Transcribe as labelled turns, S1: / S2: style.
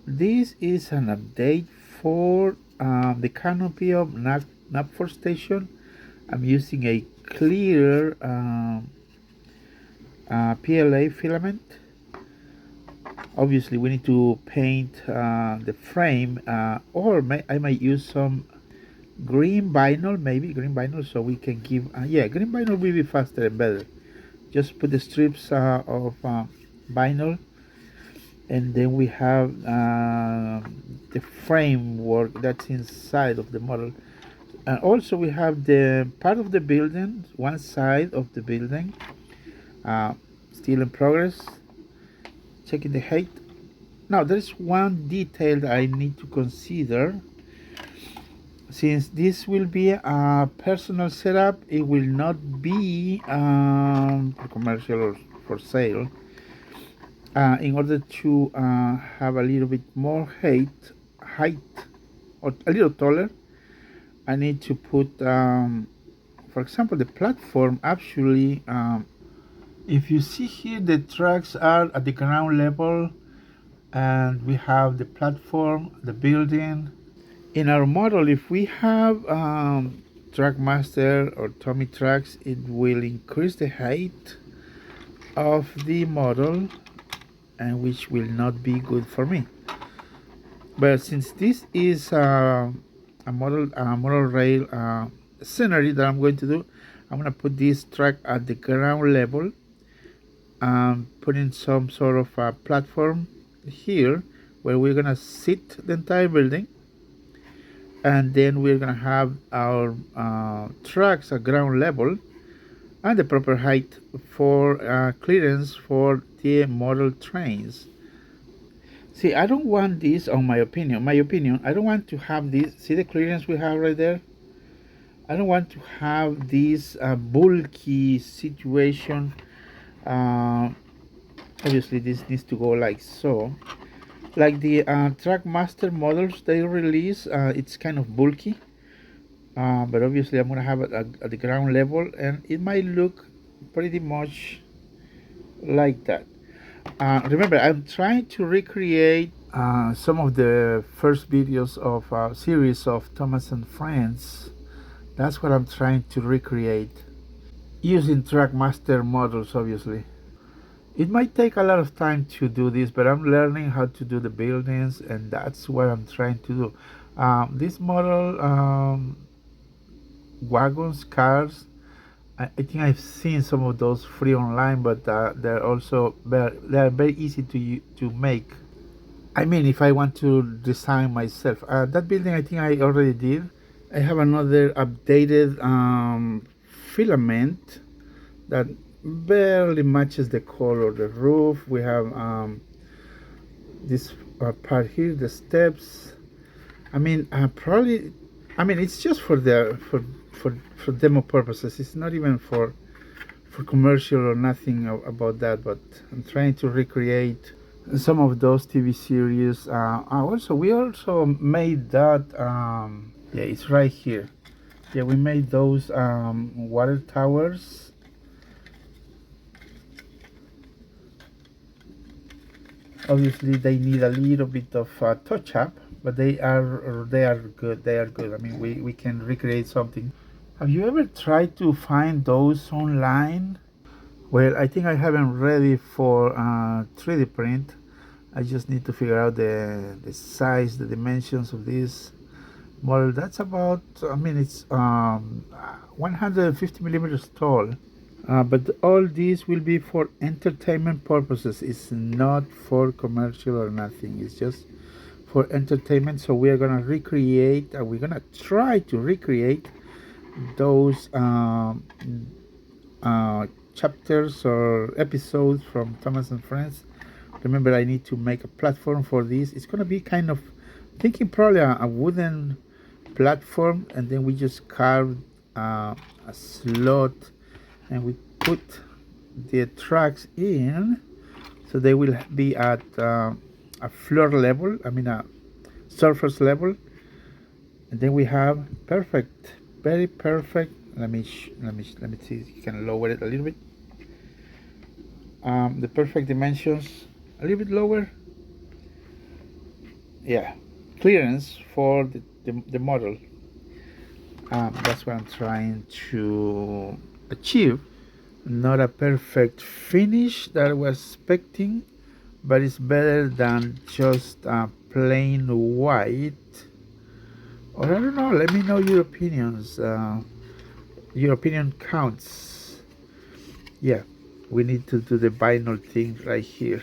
S1: This is an update for the canopy of Knapford station. I'm using a clear PLA filament. Obviously, we need to paint the frame, or I might use some green vinyl, maybe green vinyl, so we can give. Yeah, green vinyl will be faster and better. Just put the strips of vinyl, and then we have the framework that's inside of the model, and also we have the part of the building, one side of the building, uh, still in progress, checking the height. Now there's one detail that I need to consider. Since this will be a personal setup, it will not be for commercial or for sale. In order to have a little bit more height, or a little taller, I need to put, for example, the platform. Actually, if you see here, the tracks are at the ground level, and we have the platform, the building. In our model, if we have Trackmaster or Tomy tracks, it will increase the height of the model, and which will not be good for me. But since this is a model rail scenery that I'm going to do, I'm going to put this track at the ground level, putting some sort of a platform here where we're going to sit the entire building, and then we're going to have our tracks at ground level and the proper height for clearance for the model trains. See, I don't want this, on my opinion, I don't want to have this. See the clearance we have right there? I don't want to have this bulky situation. Obviously, this needs to go like so. Like the Trackmaster models they release, it's kind of bulky. But obviously, I'm going to have it at the ground level, and it might look pretty much like that. Remember, I'm trying to recreate some of the first videos of a series of Thomas and Friends. That's what I'm trying to recreate using Trackmaster models, obviously. It might take a lot of time to do this, but I'm learning how to do the buildings, and that's what I'm trying to do. This model, wagons, cars, I think I've seen some of those free online, but they're also they're very easy to make. I mean, if I want to design myself, that building I think I already did. I have another updated filament that barely matches the color. The roof. We have this part here, the steps. I mean, probably. I mean, it's just for for demo purposes. It's not even for commercial or nothing about that. But I'm trying to recreate some of those TV series. We also made that. Yeah, it's right here. Yeah, we made those water towers. Obviously, they need a little bit of touch up, but they are good. They are good. I mean, we can recreate something. Have you ever tried to find those online? Well, I think I haven't ready for 3D print. I just need to figure out the size, the dimensions of this model. That's about, I mean, it's 150 millimeters tall. But all these will be for entertainment purposes. It's not for commercial or nothing. It's just for entertainment. So we are gonna recreate. We're gonna try to recreate those chapters or episodes from Thomas and Friends. Remember, I need to make a platform for this. It's gonna be kind of thinking probably a wooden platform, and then we just carve a slot, and we put the tracks in, so they will be at a floor level. I mean a surface level, and then we have perfect, very perfect. Let me see if you can lower it a little bit. The perfect dimensions, a little bit lower. yeah, clearance for the model. That's what I'm trying to achieve. Not a perfect finish that I was expecting, but it's better than just plain white. Or I don't know. Let me know your opinions. Your opinion counts. Yeah, we need to do the vinyl thing right here.